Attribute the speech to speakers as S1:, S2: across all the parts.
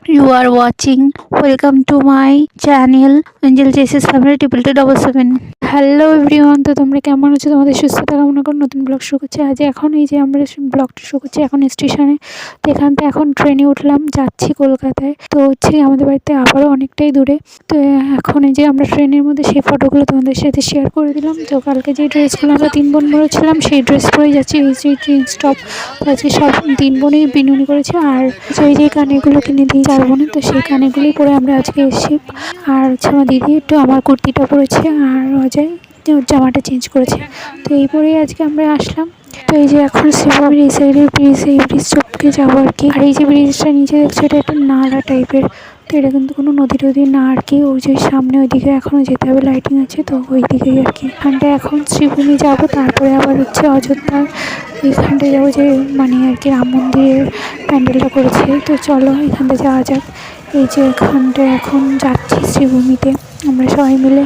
S1: You are watching. Welcome to my channel Angel Chases Family 2277. Hello everyone, তো তোমরা কেমন আছো? তোমাদের সুস্থতা কামনা করে নতুন ব্লগ শুরু করছি। আজ এখন এই যে আমরা ব্লগটা শুরু করছি এখন স্টেশনে। তো এখান থেকে এখন ট্রেনে উঠলাম, যাচ্ছি কলকাতায়। তো হচ্ছে আমাদের বাড়িতে আবারও অনেকটাই দূরে। তো এখন এই যে আমরা ট্রেনের মধ্যে সেই ফটোগুলো তোমাদের সাথে শেয়ার করে দিলাম। তো কালকে যে ড্রেসগুলো আমরা 3 বোন পরেছিলাম সেই ড্রেস পরেই যাচ্ছি। এই যে ট্রেন স্টপ আছে, সব 3 বোনই বিনুনি করেছে। আর যে কানেরগুলো কিনে দিয়ে 4 বোনে, তো সেই কানেরগুলোই পরে আমরা আজকে এসেছি। আর হচ্ছে আমার দিদি একটু আমার কুর্তিটা পরেছে, আর অজয় জামাটা চেঞ্জ করেছে। তো এই পরেই আজকে আমরা আসলাম। তো এই যে এখন শিবভূমির এই সাইডের ব্রিজ, এই ব্রিজ চপকে যাবো আর কি। আর এই যে ব্রিজটা নিচে দেখছো, এটা একটা নালা টাইপের। তো এটা কিন্তু কোনো নদী টদী না আর কি। ওই যে সামনে ওইদিকে এখনও যেতে হবে, লাইটিং আছে তো ওই দিকেই আর কি। এখানটায় এখন শ্রীভূমি যাবো, তারপরে আবার হচ্ছে অযোধ্যার এইখানটায় যাবো, যে মানে আর কি রাম মন্দিরের প্যান্ডেলটা করেছে। তো চলো এখানটা যাওয়া যাক। এই যে এখানটায় এখন যাচ্ছি শ্রীভূমিতে আমরা সবাই মিলে।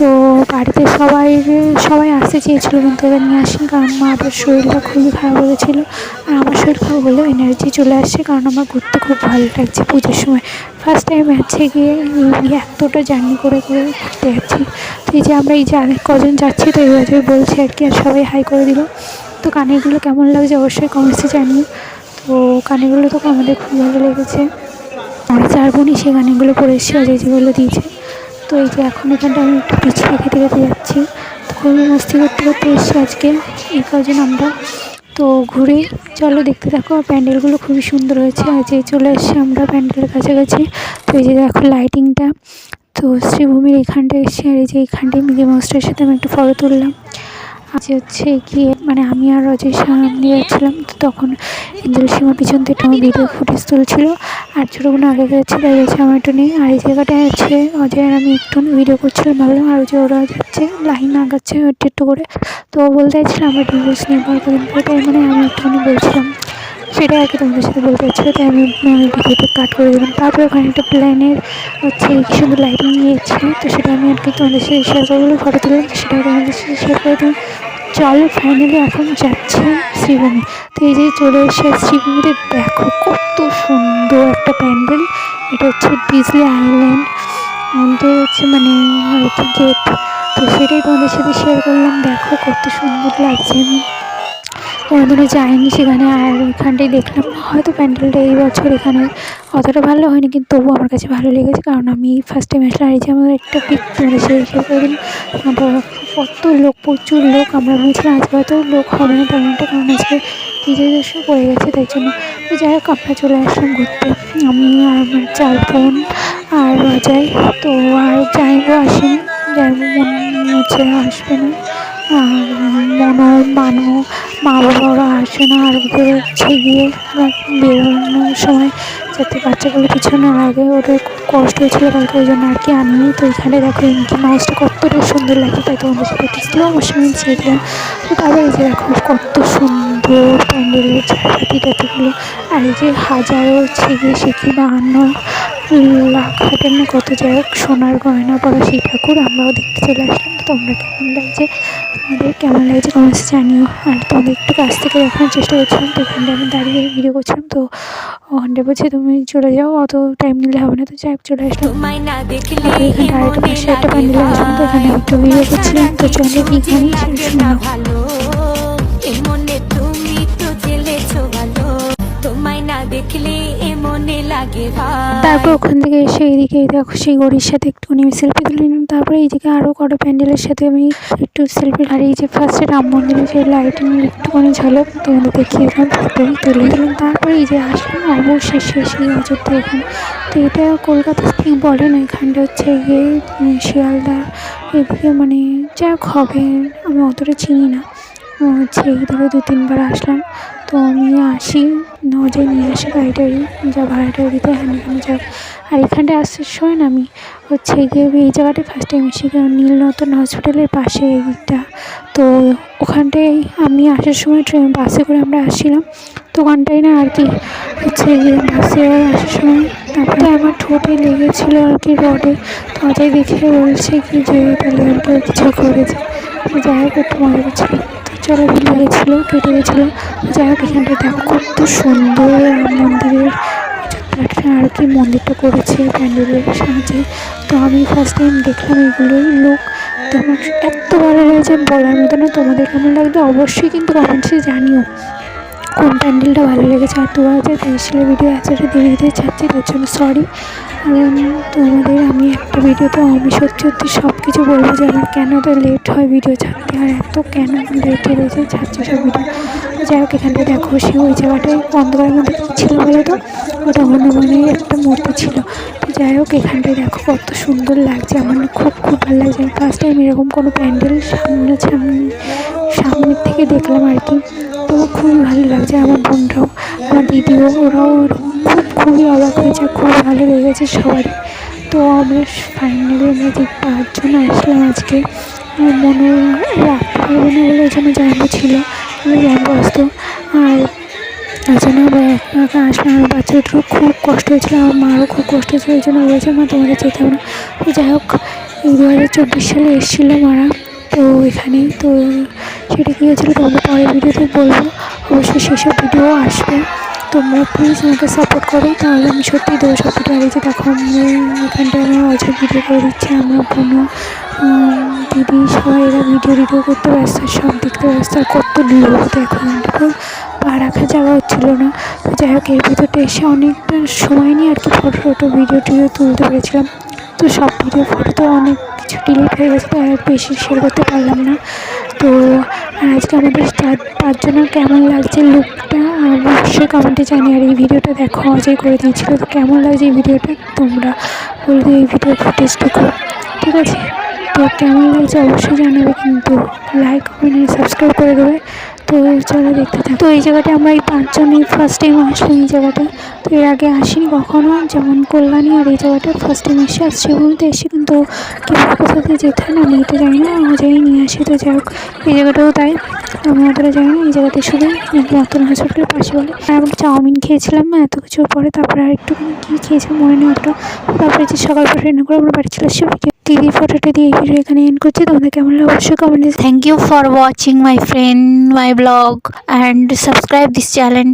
S1: তো বাড়িতে সবাই আসতে চেয়েছিলো, কিন্তু এবার নিয়ে আসেন, কারণ মার শরীরটা খুবই খারাপ হয়েছিলো। আর আমার শরীর খারাপ হলেও এনার্জি চলে আসছে, কারণ আমার ঘুরতে খুব ভালো লাগছে পুজোর সময়। ফার্স্ট টাইম আছে গিয়ে এতটা জার্নি করে ঘুরতে যাচ্ছি। তো এই যে আমরা এই যে অনেক কজন যাচ্ছি, তো এইভাবে বলছে আর কি। আর সবাই হাই করে দিল। তো কানেরগুলো কেমন লাগছে অবশ্যই কমেন্টসে জানিও। তো কানেরগুলো তো আমাদের খুব ভালো লেগেছে। আমরা 4 বোনই সেই গানেগুলো পরে এসেছি, অজয় যেগুলো দিয়েছে। তো এই যে এখন এখানটা আমি একটু পিছিয়ে খেতে যাচ্ছি। তো খুবই মস্তি করতে এসেছি আজকে এই কজন আমরা। তো ঘুরে চলো দেখতে থাকো। আর প্যান্ডেলগুলো খুবই সুন্দর হয়েছে। আর যে চলে এসেছি আমরা প্যান্ডেলের কাছাকাছি। তো এই যে দেখো লাইটিংটা। তো শ্রীভূমির এইখানটা এসে, আর এই যে এইখানটায় মিকি মাউসটার সাথে আমি একটু ফটো তুললাম। আজ হচ্ছে গিয়ে মানে আমি আর অজয় সামনে যাচ্ছিলাম, তো তখন ইন্দ্রেল সীমা পিছন থেকে আমার ভিডিও ফুটেজ তুলছিল। আর ছোটোগুলো আগে যাচ্ছে, তাই গেছে আমার একটু নেই। আর এই জায়গাটায় আছে অজয় আর আমি একটু ভিডিও করছিলাম, ভাবলাম। আর যে ওরা যাচ্ছে লাইন আগাচ্ছে একটু করে। তো ও বলতে চাইছিল আমরা ডিভোর্স নিয়ে কদিন পরে, তাই মানে আমি একটুখানি বলছিলাম সেটাই আর কি তোমাদের সাথে বলতে চাইছিলো। তাই আমি ভিডিওটা কাট করে দিলাম। তারপরে ওখানে একটা প্ল্যানের হচ্ছে কি সুন্দর লাইটিং নিয়েছিল, তো সেটা আমি আর কি তোমাদের সাথে শেয়ার করবো, ফটো তুললাম, তো সেটাও তোমাদের সাথে শেয়ার করে দিলাম। চলো ফাইনালি এখন যাচ্ছে শ্রীভূমি। তো এই যে চলে এসে শ্রীভূমিতে দেখো কত সুন্দর একটা প্যান্ডেল। এটা হচ্ছে ডিজনি আইল্যান্ড আমাদের হচ্ছে মানে আর কি গেট। তো সেটাই তোমাদের সাথে শেয়ার করলাম। দেখো কত সুন্দর লাগছে। আমি কোনোদিনও যাইনি সেখানে। আর ওইখানটাই দেখলাম, হয়তো প্যান্ডেলটা এই বছর এখানে অতটা ভালো হয়নি, কিন্তু তবুও আমার কাছে ভালো লেগেছে, কারণ আমি ফার্স্ট টাইম আসলাম। আর এই যে আমাদের একটা পিক তোমাদের শেয়ার করে দিন। কত লোক, প্রচুর লোক। আমরা ভেবেছিলাম আজকে হয়তো লোক হবে না তেমন একটা, কারণ আজকে বিজয় দশমী পড়ে গেছে, তাই জন্য। তো যাই হোক আমরা চলে আসলাম ঘুরতে, আমি আর আমার 4 বোন আর অজয়। তো আর যাইবো আসেনি, যাইবো মনে হচ্ছে আসবে না। আর মানো মা বাবারা আসে না। আর ওদের হচ্ছে গিয়ে বেরোনোর সময় যাতে বাচ্চাগুলো পিছনে লাগে, ওদের খুব কষ্ট হয়েছিল কালকে, ওই জন্য আর কি আনিনি। তো এখানে দেখো মিকি মাউসটা কতটা সুন্দর লাগে, তাই তোমাদের সাথে একটু স্লো মোশনে ছিলাম। তো তারপরে এই যে দেখো কত সুন্দর প্যান্ডেলের চাপাতিগুলো। আর এই যে হাজারো হচ্ছে গিয়ে শিখি 52 লাখ হাটের না কত, যাই হোক সোনার গয়না পরা সেই ঠাকুর আমরাও দেখতে চলে আসলাম। তো তোমরা কেমন লাগছে, তোমাদের কেমন লাগছে কমেন্টসে জানিও। আর তোমাদের একটু কাছ থেকে দেখানোর চেষ্টা করছিলাম। তো এখানটা আমি দাঁড়িয়ে ভিডিও করছিলাম। তো ওখানটা বলছে তুমি চলে যাও, অত টাইম নিলে হবে না। তো যাই হোক চলে আসলাম। তারপরে এখানে আরেকটা পাশে একটা প্যান্ডেলে আসলাম, তো এখানে একটু ভিডিও করছিলাম। তো চলে এখানেই শোনাও। তারপর ওখান থেকে এসে এইদিকে দেখো সেই গড়ির সাথে একটুখানি আমি সেলফি তুলে নিলাম। তারপরে এইদিকে আরও কটা প্যান্ডেলের সাথে আমি একটু সেলফি। আর এই যে ফার্স্টে রাম মন্দিরের যে লাইটিং একটুখানি ঝলক তোমাদের দেখিয়েছিলাম, তারপরে তুলে দিলাম। তারপরে এই যে আসলাম অবশেষে সেই অযোধ্যা এখানে। তো এটা কলকাতা ঠিক বলে না, এখানটা হচ্ছে গিয়ে শিয়ালদা এদিকে, মানে যা হবে আমি অতটা চিনি না। হচ্ছে এইদিকে 2-3 বার আসলাম। তো আমি আসি অজয় নিয়ে আসি গাড়ি টাড়ি, যা ভাড়াটা দিতে এখানে যাক। আর এখানটায় আসার সময় না আমি হচ্ছে গিয়ে এই জায়গাটায় ফার্স্ট টাইম এসেছি, কারণ নীলরতন হসপিটালের পাশে এইটা। তো ওখানটায় আমি আসার সময় বাসে করে আমরা আসছিলাম। তো ওখানটায় না আর কি হচ্ছে গিয়ে বাসে আসার সময় তারপরে আমার ঠোঁটে লেগেছিলো আর কি রডে। তো অজয় দেখে বলছে কি যে তাহলে আর কেউ কিছু করেছে। যাই হোক একটু মজা করছিলো। চলো ভুলে গেছিলো, কেটে গেছিলো। যাই হোক এখানটা দেখো কত সুন্দর রাম মন্দিরের আর কি মন্দিরটা করেছে প্যান্ডেলের সাহায্যে। তো আমি ফার্স্ট টাইম দেখলাম এগুলোই লোক। তো আমার এত ভালো লেগেছে বলার মতো না। তোমাদের কেমন লাগবে অবশ্যই কিন্তু কমেন্টসে জানিও কোন প্যান্ডেলটা ভালো লেগেছে। আর 2023 সালের ভিডিও এতটা দেরি দিতে চাচ্ছি, তার জন্য সরি। তোমাদের আমি একটা ভিডিওতে আমি সত্যি সব কিছু বলবো যে আমার কেন তো লেট হয় ভিডিও ছাড়তে, আর এত কেন লেট হয়েছে ছাড়ছে সব ভিডিও। যাই হোক, এখানটা দেখো সে ওই জায়গাটায় অন্ধকারের মধ্যে কী ছিল বলো তো, ওটা হনুমানের একটা মূর্তি ছিল। তো যাই হোক, এখানটায় দেখো কত সুন্দর লাগছে, আমার খুব ভালো লাগছে। আমি ফার্স্ট টাইম এরকম কোনো প্যান্ডেল সামনের থেকে দেখলাম আর কি। তো খুবই ভালো লাগছে। আমার বোনরাও, আমার দিদিও, ওরাও খুবই অবাক হয়েছে, খুব ভালো লেগেছে সবারই। তো আমরা ফাইনালি আমরা যে 5 জন আসলাম আজকে। মনে রাখতে পারবো না বলে ওই জন্য জ্যাম্বো ছিল, জ্যাম্বো আসতো। আর ওই জন্য আমরা একা একা আসলাম। আমার বাচ্চাদেরও খুব কষ্ট হয়েছিল, আমার মারও খুব কষ্ট হয়েছিল। ওই জন্য বলেছে মা তোমাদের যেতে হবে না। তো যাই হোক, এই 2024 সালে এসেছিলো মারা। তো এখানে তো সেটা কী হয়েছিলো তোমাদের পরের ভিডিওতে বলবো, অবশ্যই সেসব ভিডিও আসবে। তোমরা প্লিজ আমাকে সাপোর্ট করো, তাহলে আমি সত্যিই দেবো সব ভিডিও। আর এই যে দেখো এখানটায় আমরা অজয় ভিডিও করে দিচ্ছি, আমরা বোনও দিদি সবাই এরা ভিডিও করতে ব্যস্ত, সব দেখতে ব্যস্ত। আর কত লোক দেখো, পুরো পা রাখার জায়গা হচ্ছিলো না। তো যাই হোক, এর ভিতরটা এসে অনেকটা সময় নিয়ে আর কি ফটো ভিডিও তুলতে পেরেছিলাম। তো সব ভিডিও ফটো তো অনেক কিছু ডিলিট হয়ে গেছে, তো আর বেশি শেয়ার করতে পারলাম না। তো আজকে আমাদের 5 জনের কেমন লাগছে লুকটা অবশ্যই কমেন্টে জানি। আর এই ভিডিওটা দেখো অজয় করে দিয়েছিলো। তো কেমন লাগছে এই ভিডিওটা তোমরা বলবে, এই ভিডিওর ফুটেজটুকু, ঠিক আছে? তো কেমন লাগছে অবশ্যই জানাবে, কিন্তু লাইক কমেন্ট সাবস্ক্রাইব করে দেবে। তো চলো দেখতে থাকো। তো এই জায়গাটা আমরা এই 5 জনই ফার্স্ট টাইম আসলাম এই জায়গাটা। তো এর আগে আসিনি কখনো, যেমন কল্যাণী। আর এই জায়গাটা ফার্স্ট টাইম আসছি বলতে এসে, কিন্তু কীভাবে কোথাতে যেতে হয় না আমি এটা জানি না, অজয়ই নিয়ে আসি। তো যাই হোক, এই জায়গাটাও তাই, আমি অতটা জানি না। এই জায়গাতে শুধু নতুন হসপিটালের পাশে বলে। আর আমরা চাউমিন খেয়েছিলাম এত কিছুর পরে, তারপরে আর একটুখানি কী খেয়েছিলাম মনে নেই অতটা। তারপরে যে সকাল পরে রান্না করে আমরা বাড়ি চলে এসেছি। দিদির ফটোটা দিয়ে এই ভিডিও এখানে এন্ড করছি। তোমাদের কেমন লাগে অবশ্যই কমেন্টে। Thank you for watching my friend my blog and subscribe this channel.